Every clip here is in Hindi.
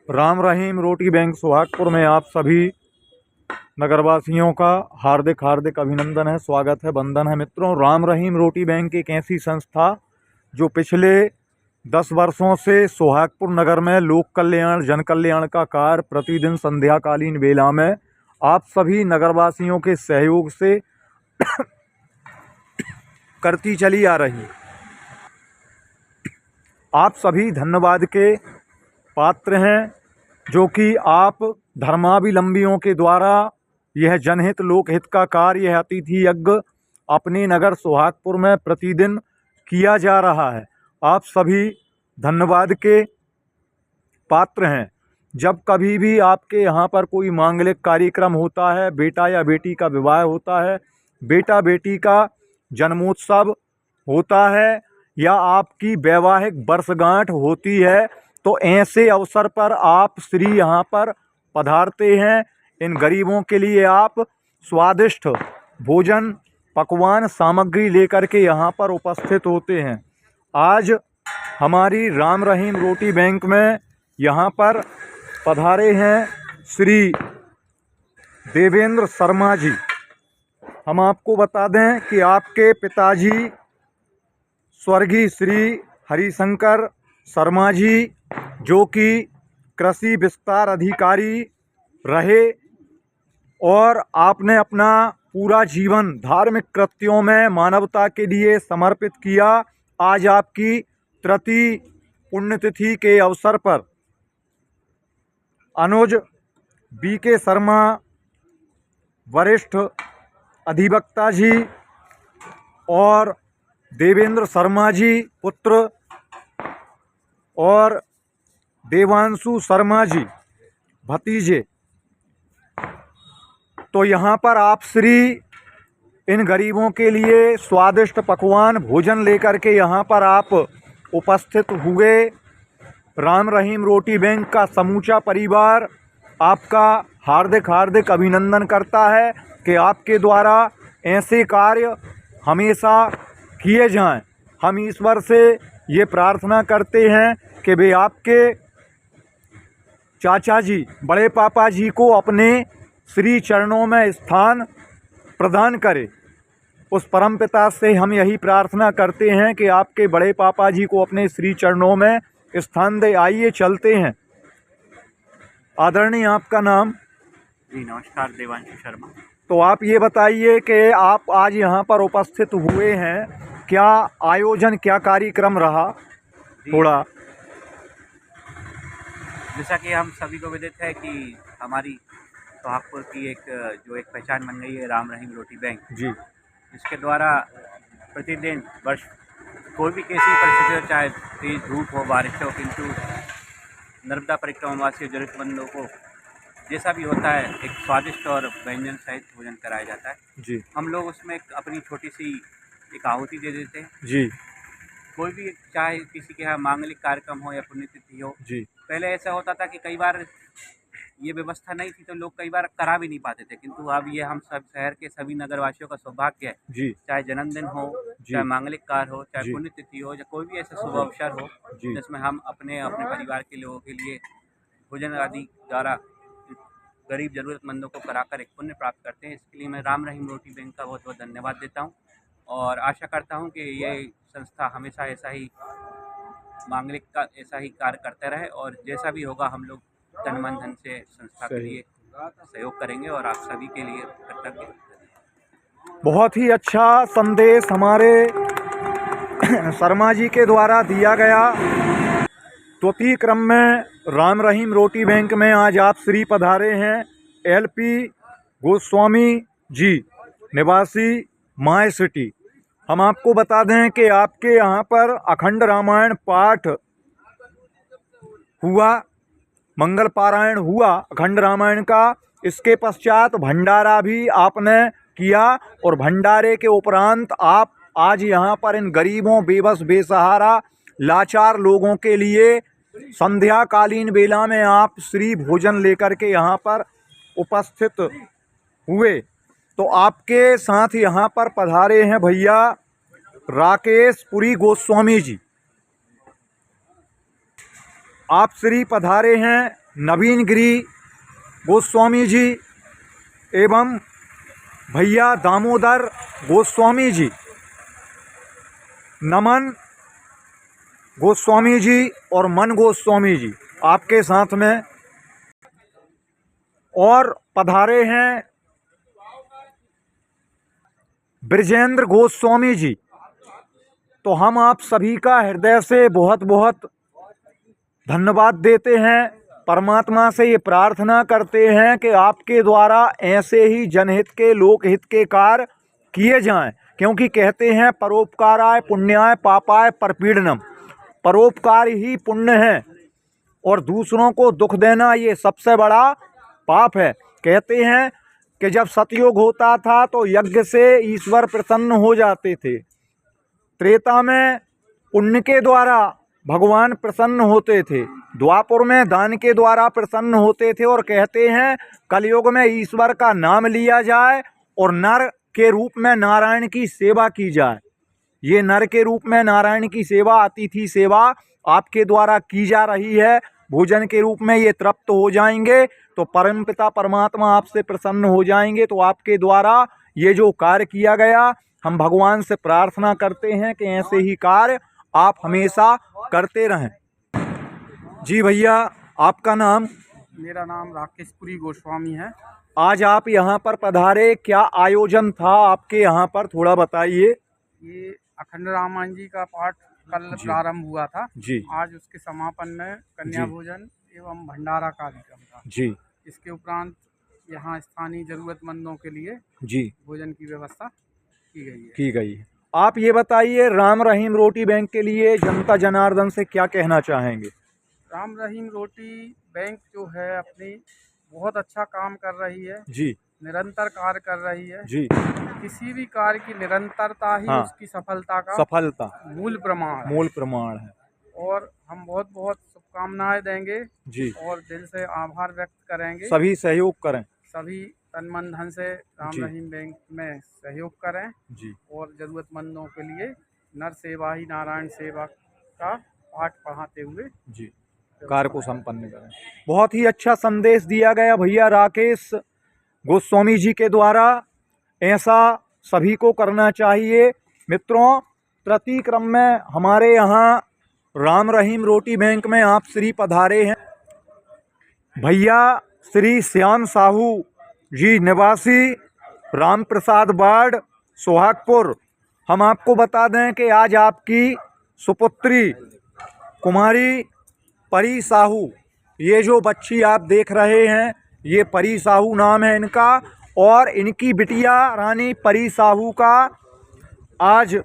राम रहीम रोटी बैंक सुहागपुर में आप सभी नगरवासियों का हार्दिक हार्दिक अभिनंदन है, स्वागत है, वंदन है। मित्रों, राम रहीम रोटी बैंक एक ऐसी संस्था जो पिछले 10 वर्षों से सुहागपुर नगर में लोक कल्याण जन कल्याण का कार्य प्रतिदिन संध्याकालीन बेला में आप सभी नगरवासियों के सहयोग से करती चली आ रही। आप सभी धन्यवाद के पात्र हैं, जो कि आप धर्मावलंबियों के द्वारा यह जनहित लोकहित का कार्य, यह अतिथि यज्ञ अपने नगर सुहागपुर में प्रतिदिन किया जा रहा है। आप सभी धन्यवाद के पात्र हैं। जब कभी भी आपके यहाँ पर कोई मांगलिक कार्यक्रम होता है, बेटा या बेटी का विवाह होता है, बेटा बेटी का जन्मोत्सव होता है, या आपकी वैवाहिक वर्षगांठ होती है, तो ऐसे अवसर पर आप श्री यहाँ पर पधारते हैं। इन गरीबों के लिए आप स्वादिष्ट भोजन पकवान सामग्री लेकर के यहाँ पर उपस्थित होते हैं। आज हमारी राम रहीम रोटी बैंक में यहाँ पर पधारे हैं श्री देवेंद्र शर्मा जी। हम आपको बता दें कि आपके पिताजी स्वर्गीय श्री हरिशंकर शर्मा जी, जो कि कृषि विस्तार अधिकारी रहे और आपने अपना पूरा जीवन धार्मिक कृत्यों में मानवता के लिए समर्पित किया। आज आपकी तृतीय पुण्यतिथि के अवसर पर अनुज बीके शर्मा वरिष्ठ अधिवक्ता जी और देवेंद्र शर्मा जी पुत्र और देवांशु शर्मा जी भतीजे, तो यहाँ पर आप श्री इन गरीबों के लिए स्वादिष्ट पकवान भोजन लेकर के यहाँ पर आप उपस्थित हुए। राम रहीम रोटी बैंक का समूचा परिवार आपका हार्दिक हार्दिक अभिनंदन करता है कि आपके द्वारा ऐसे कार्य हमेशा किए जाएं। हम ईश्वर से ये प्रार्थना करते हैं कि वे आपके चाचा जी, बड़े पापा जी को अपने श्री चरणों में स्थान प्रदान करे। उस परमपिता से हम यही प्रार्थना करते हैं कि आपके बड़े पापा जी को अपने श्री चरणों में स्थान दे। आइए चलते हैं। आदरणीय, आपका नाम? जी नमस्कार, देवांशु शर्मा। तो आप ये बताइए कि आप आज यहाँ पर उपस्थित हुए हैं, क्या आयोजन, क्या कार्यक्रम रहा? थोड़ा जैसा कि हम सभी को विदित है कि हमारी सुहागपुर की एक पहचान बन गई है राम रहीम रोटी बैंक जी, जिसके द्वारा प्रतिदिन वर्ष कोई भी कैसी परिस्थिति हो, चाहे तेज धूप हो, बारिश हो, किंतु नर्मदा परिक्रमावासी जरूरतमंदों को जैसा भी होता है एक स्वादिष्ट और व्यंजन सहित भोजन कराया जाता है जी, हम लोग उसमें अपनी छोटी सी एक आहुति दे देते हैं जी, कोई भी, चाहे किसी के यहाँ मांगलिक कार्यक्रम हो या पुण्यतिथि हो। जी, पहले ऐसा होता था कि कई बार ये व्यवस्था नहीं थी तो लोग कई बार करा भी नहीं पाते थे, किंतु अब ये हम सब शहर के सभी नगरवासियों का सौभाग्य है, जी, चाहे जन्मदिन हो, जी, चाहे मांगलिक कार्य हो, चाहे जी, पुण्यतिथि हो, या कोई भी ऐसा शुभ अवसर हो जी, जिसमें हम अपने अपने परिवार के लोगों के लिए भोजन आदि द्वारा गरीब जरूरतमंदों को कराकर एक पुण्य प्राप्त करते हैं। इसके लिए मैं राम रहीम रोटी बैंक का बहुत बहुत धन्यवाद देता हूँ और आशा करता हूँ कि ये संस्था हमेशा ऐसा ही मांगलिक का ऐसा ही कार्य करते रहे और जैसा भी होगा हम लोग तन मन धन से संस्था के लिए सहयोग करेंगे और आप सभी के लिए कृतज्ञ। बहुत ही अच्छा संदेश हमारे शर्मा जी के द्वारा दिया गया। द्वितीय क्रम में राम रहीम रोटी बैंक में आज आप श्री पधारे हैं LP गोस्वामी जी, निवासी माय सिटी। हम आपको बता दें कि आपके यहाँ पर अखंड रामायण पाठ हुआ, मंगल पारायण हुआ अखंड रामायण का। इसके पश्चात भंडारा भी आपने किया और भंडारे के उपरांत आप आज यहाँ पर इन गरीबों, बेबस, बेसहारा, लाचार लोगों के लिए संध्याकालीन बेला में आप श्री भोजन लेकर के यहाँ पर उपस्थित हुए। तो आपके साथ यहाँ पर पधारे हैं भैया राकेश पुरी गोस्वामी जी। आप श्री पधारे हैं नवीन गिरी गोस्वामी जी एवं भैया दामोदर गोस्वामी जी, नमन गोस्वामी जी और मन गोस्वामी जी आपके साथ में, और पधारे हैं ब्रजेंद्र गोस्वामी जी। तो हम आप सभी का हृदय से बहुत बहुत धन्यवाद देते हैं। परमात्मा से ये प्रार्थना करते हैं कि आपके द्वारा ऐसे ही जनहित के लोकहित के कार्य किए जाएं, क्योंकि कहते हैं परोपकाराय पुण्याय पापाय परपीड़नम। परोपकार ही पुण्य है और दूसरों को दुख देना ये सबसे बड़ा पाप है। कहते हैं कि जब सतयुग होता था तो यज्ञ से ईश्वर प्रसन्न हो जाते थे। त्रेता में पुण्य के द्वारा भगवान प्रसन्न होते थे, द्वापर में दान के द्वारा प्रसन्न होते थे, और कहते हैं कलयुग में ईश्वर का नाम लिया जाए और नर के रूप में नारायण की सेवा की जाए। ये नर के रूप में नारायण की सेवा, अतिथि सेवा आपके द्वारा की जा रही है। भोजन के रूप में ये तृप्त हो जाएंगे तो परमपिता परमात्मा आपसे प्रसन्न हो जाएंगे। तो आपके द्वारा ये जो कार्य किया गया, हम भगवान से प्रार्थना करते हैं कि ऐसे ही कार्य आप हमेशा करते रहें। जी भैया, आपका नाम? मेरा नाम राकेशपुरी गोस्वामी है। आज आप यहाँ पर पधारे, क्या आयोजन था आपके यहाँ पर, थोड़ा बताइए। ये अखंड रामायण जी का पाठ कल प्रारंभ हुआ था जी। आज उसके समापन में कन्या भोजन एवं भंडारा कार्यक्रम था जी। इसके उपरांत यहाँ स्थानीय जरूरतमंदों के लिए जी भोजन की व्यवस्था की गई है। आप ये बताइए, राम रहीम रोटी बैंक के लिए जनता जनार्दन से क्या कहना चाहेंगे? राम रहीम रोटी बैंक जो है अपनी बहुत अच्छा काम कर रही है जी। निरंतर कार्य कर रही है जी। किसी भी कार्य की निरंतरता ही उसकी सफलता का मूल प्रमाण है। और हम बहुत बहुत शुभकामनाएं देंगे जी, और दिल से आभार व्यक्त करेंगे। सभी सहयोग करें, सभी तन मन धन से राम रहीम बैंक में सहयोग करें जी, और जरूरतमंदों के लिए नर सेवा ही नारायण सेवा का पाठ पढ़ाते हुए जी कार्य को संपन्न करें। बहुत ही अच्छा संदेश दिया गया भैया राकेश गोस्वामी जी के द्वारा। ऐसा सभी को करना चाहिए। मित्रों, प्रतिक्रम में हमारे यहाँ राम रहीम रोटी बैंक में आप श्री पधारे हैं भैया श्री श्याम साहू जी, निवासी राम प्रसाद वार्ड सोहागपुर। हम आपको बता दें कि आज आपकी सुपुत्री कुमारी परी साहू, ये जो बच्ची आप देख रहे हैं, ये परी साहू नाम है इनका, और इनकी बिटिया रानी परी साहू का आज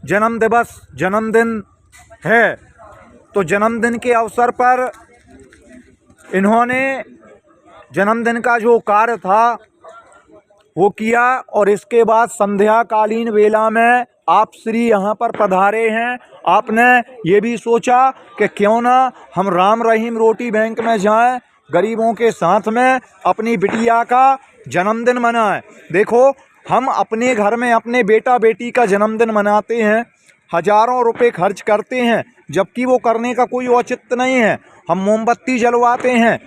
जन्मदिन है। तो जन्मदिन के अवसर पर इन्होंने जन्मदिन का जो कार्य था वो किया, और इसके बाद संध्याकालीन वेला में आप श्री यहाँ पर पधारे हैं। आपने ये भी सोचा कि क्यों ना हम राम रहीम रोटी बैंक में जाएं, गरीबों के साथ में अपनी बिटिया का जन्मदिन मनाएं। देखो, हम अपने घर में अपने बेटा बेटी का जन्मदिन मनाते हैं, हजारों रुपए खर्च करते हैं, जबकि वो करने का कोई औचित्य नहीं है। हम मोमबत्ती जलवाते हैं,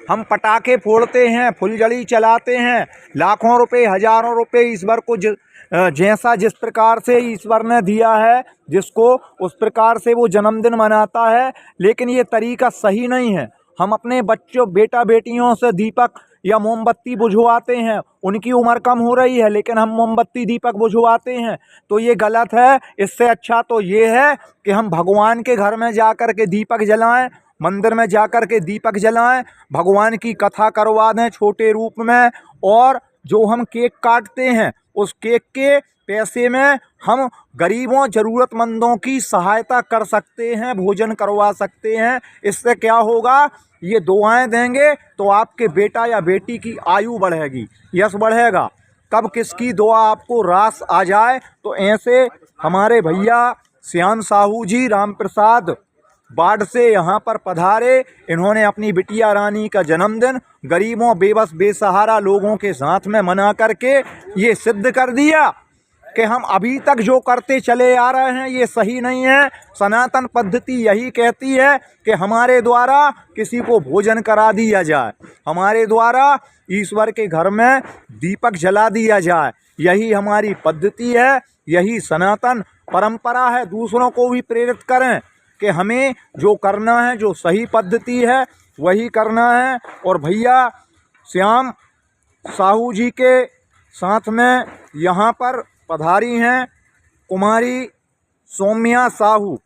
हम पटाखे फोड़ते हैं, फुलझड़ी चलाते हैं, लाखों रुपए हजारों रुपए ईश्वर को जिस प्रकार से ईश्वर ने दिया है जिसको, उस प्रकार से वो जन्मदिन मनाता है। लेकिन ये तरीका सही नहीं है। हम अपने बच्चों बेटा बेटियों से दीपक या मोमबत्ती बुझवाते हैं, उनकी उम्र कम हो रही है लेकिन हम मोमबत्ती दीपक बुझवाते हैं, तो ये गलत है। इससे अच्छा तो ये है कि हम भगवान के घर में जाकर के दीपक जलाएं, मंदिर में जाकर के दीपक जलाएं, भगवान की कथा करवा दें छोटे रूप में, और जो हम केक काटते हैं उस केक के पैसे में हम गरीबों ज़रूरतमंदों की सहायता कर सकते हैं, भोजन करवा सकते हैं। इससे क्या होगा, ये दुआएं देंगे तो आपके बेटा या बेटी की आयु बढ़ेगी, यश बढ़ेगा। कब किसकी दुआ आपको रास आ जाए। तो ऐसे हमारे भैया श्याम साहू जी राम प्रसाद वार्ड से यहाँ पर पधारे। इन्होंने अपनी बिटिया रानी का जन्मदिन गरीबों बेबस बेसहारा लोगों के साथ में मना करके ये सिद्ध कर दिया कि हम अभी तक जो करते चले आ रहे हैं ये सही नहीं है। सनातन पद्धति यही कहती है कि हमारे द्वारा किसी को भोजन करा दिया जाए, हमारे द्वारा ईश्वर के घर में दीपक जला दिया जाए। यही हमारी पद्धति है, यही सनातन परंपरा है। दूसरों को भी प्रेरित करें कि हमें जो करना है, जो सही पद्धति है वही करना है। और भैया श्याम साहू जी के साथ में यहाँ पर पधारी हैं कुमारी सौम्या साहू,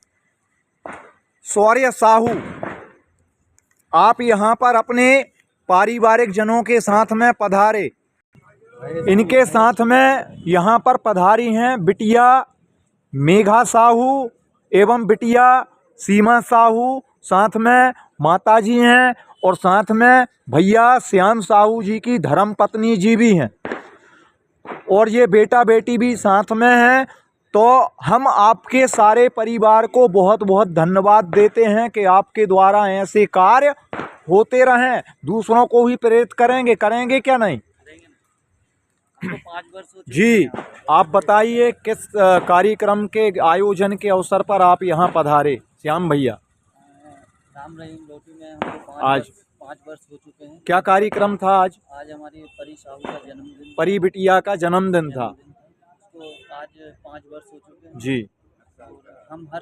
शौर्य साहू। आप यहाँ पर अपने पारिवारिक जनों के साथ में पधारे। इनके साथ में यहाँ पर पधारी हैं बिटिया मेघा साहू एवं बिटिया सीमा साहू, साथ में माताजी हैं और साथ में भैया श्याम साहू जी की धर्मपत्नी जी भी हैं और ये बेटा बेटी भी साथ में हैं। तो हम आपके सारे परिवार को बहुत बहुत धन्यवाद देते हैं कि आपके द्वारा ऐसे कार्य होते रहें। दूसरों को भी प्रेरित करेंगे क्या नहीं? तो 5 वर्ष हो चुके जी, आप बताइए किस कार्यक्रम के आयोजन के अवसर पर आप यहाँ पधारे श्याम भैया? राम रहीम रोटी में हमको आज 5 वर्ष हो चुके हैं। क्या कार्यक्रम था आज? आज हमारी परी साहू का जन्मदिन, परी बिटिया का जन्मदिन था। तो आज 5 वर्ष हो चुके हैं। जी, और हम हर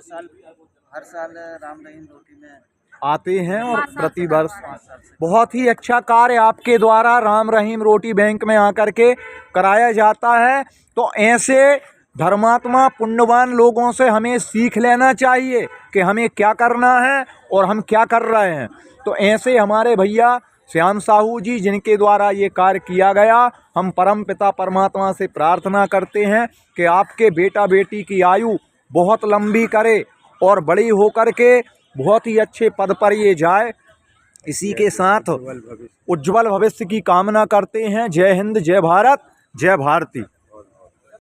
साल राम रहीम रोटी में आते हैं और प्रतिवर्ष 5 साल से। बहुत ही अच्छा कार्य आपके द्वारा राम रहीम रोटी बैंक में आकर के कराया जाता है। तो ऐसे धर्मात्मा पुण्यवान लोगों से हमें सीख लेना चाहिए कि हमें क्या करना है और हम क्या कर रहे हैं। तो ऐसे हमारे भैया श्याम साहू जी जिनके द्वारा ये कार्य किया गया, हम परम पिता परमात्मा से प्रार्थना करते हैं कि आपके बेटा बेटी की आयु बहुत लंबी करे और बड़ी होकर के बहुत ही अच्छे पद पर ये जाए। इसी के साथ उज्जवल भविष्य की कामना करते हैं। जय हिंद, जय भारत, जय भारती।